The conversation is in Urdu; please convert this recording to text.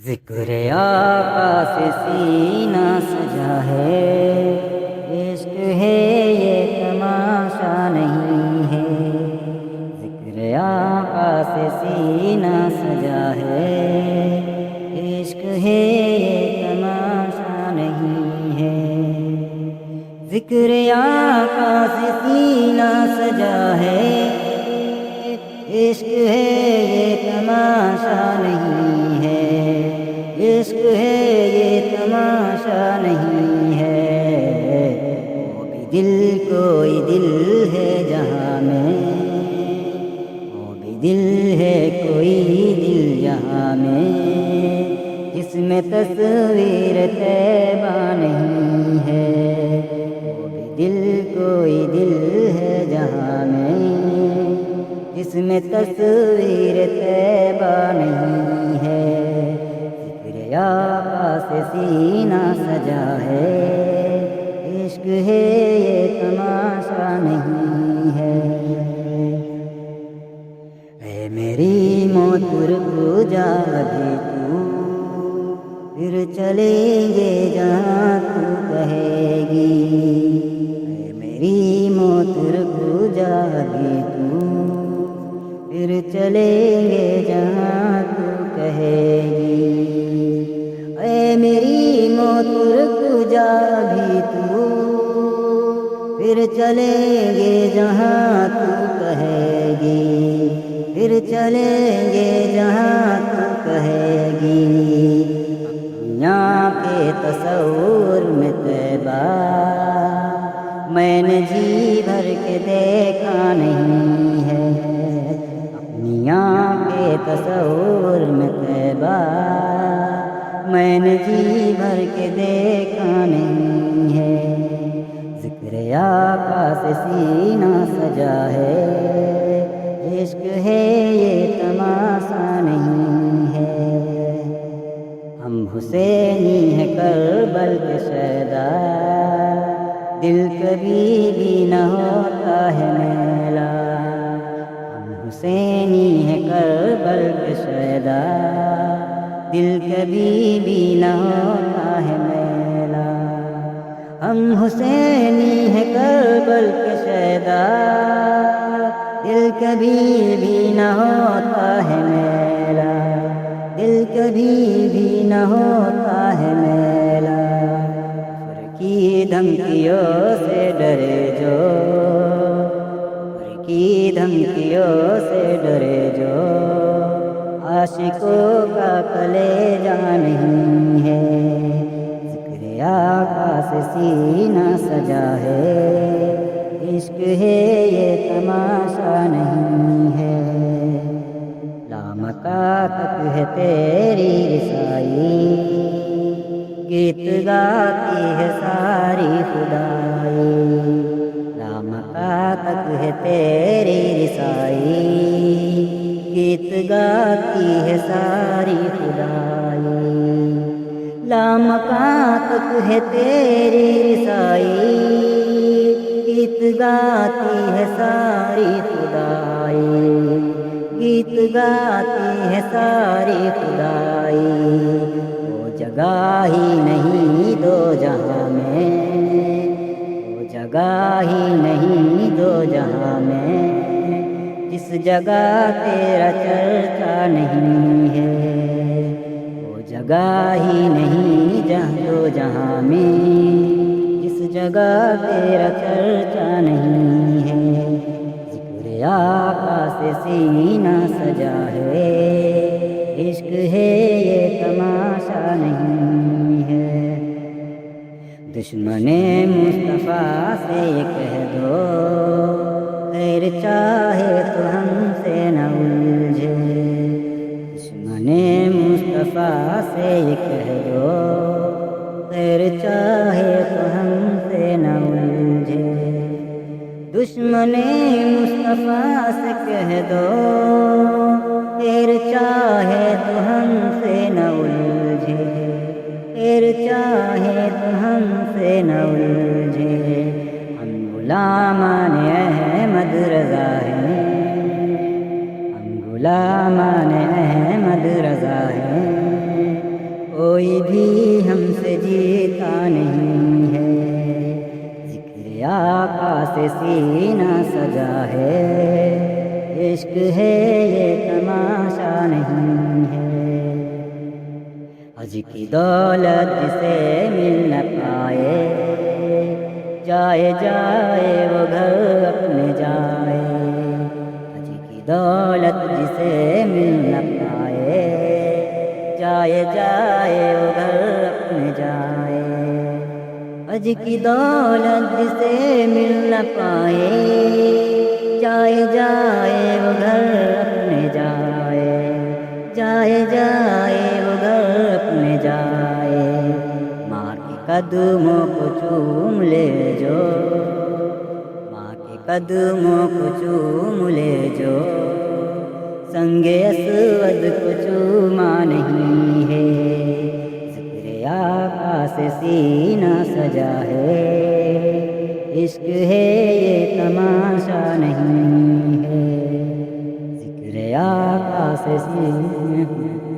ذکر آقا سے سینہ سجا ہے، عشق ہے یہ تماشا نہیں ہے۔ ذکر آقا سے سینہ سجا ہے، عشق ہے یہ تماشا نہیں ہے۔ ذکر آقا سے سینہ سجا ہے، عشق ہے یہ تماشا نہیں ہے۔ عشق ہے یہ تماشا نہیں ہے۔ وہ بھی دل کوئی دل ہے جہاں میں، وہ بھی دل ہے کوئی دل جہاں میں، جس میں تصویر طیبہ نہیں ہے۔ وہ بھی دل کوئی دل ہے جہاں میں، جس میں تصویر طیبہ نہیں ہے۔ ذکر آقا سے سینہ سجا ہے، عشق ہے یہ تماشا نہیں ہے۔ اے میری موت رک جا ابھی تو، پھر چلیں گے جہاں تو کہے گی۔ اے میری موت رک جا ابھی تو، پھر چلیں گے جہاں تو کہے گی۔ اے میری موت رک جا ابھی تو، پھر چلیں گے جہاں تو کہے گی۔ پھر چلیں گے جہاں تو کہے گی۔ دنیا کے تصور میں طیبہ میں نے جی بھر کے دیکھا نہیں ہے۔ دنیا کے تصور میں طیبہ میں نے جی بھر کے دیکھا نہیں ہے۔ ذکر آقا سے سینہ سجا ہے، عشق ہے یہ تماشا نہیں ہے۔ ہم حسینی ہیں کربل کے شیدا، دل کبھی بھی نہ ہوتا ہے میلا۔ ہم حسینی ہیں کربل کے شیدا، دل کبھی بھی نہ ہوتا ہے میلا۔ ہم حسینی ہیں کربل کے شیدا، دل کبھی بھی نہ ہوتا ہے میلا۔ دل کبھی بھی نہ ہوتا ہے میلا۔ کفر کی دھمکیوں سے ڈرے جو، کفر کی دھمکیوں سے ڈرے جو، عاشقوں کا کلیجہ نہیں ہے۔ ذکر آقا سے سینہ سجا ہے، عشق ہے یہ تماشا نہیں ہے۔ لامکا تک ہے تیری رسائی، گیت گاتی ہے ساری خدائی۔ لامکا تک ہے تیری رسائی، گیت گاتی ہے ساری خدائی۔ لامکاں تک ہے تیری رسائی، گیت گاتی ہے ساری خدائی۔ گیت گاتی ہے ساری خدائی۔ وہ جگہ ہی نہیں دو جہاں میں، وہ جگہ ہی نہیں دو جہاں میں، جس جگہ تیرا چرچا نہیں ہے۔ وہ جگہ ہی نہیں دو جہاں میں، جس جگہ تیرا چرچا نہیں ہے۔ ذکر آقا سے سینہ سجا ہے، عشق ہے یہ تماشا نہیں ہے۔ دشمن مصطفیٰ سے یہ کہہ دو، خیر چاہے تو ہم سے نہ الجھے۔ دشمن مصطفیٰ سے یہ کہہ دو، خیر چاہے تو ہم سے نہ الجھے۔ دشمن مصطفیٰ سے کہہ دو، خیر چاہے تو ہم سے نہ الجھے۔ خیر چاہے تو ہم سے نہ الجھے۔ ہم غلامان احمد رضا ہیں، ہم غلامان احمد رضا ہیں، سینہ سجا ہے، عشق ہے یہ تماشا نہیں ہے۔ حج کی دولت جسے مل نہ پائے، جائے جائے وہ گھر اپنے جائے۔ حج کی دولت جسے مل نہ پائے، جائے جائے وہ گھر اپنے جائے۔ حج کی دولت جسے مل نہ پائے، جائے جائے وہ گھر اپنے جائے، جائے جائے وہ گھر اپنے جائے۔ ماں کے قدموں کو چوم لے جو، ماں کے قدموں کو چوم لے جو، سنگ اسود کو چوما نہیں ہے۔ ذکر آقا سے سینہ سجا ہے، عشق ہے یہ تماشا نہیں ہے۔ ذکر آقا سے سینہ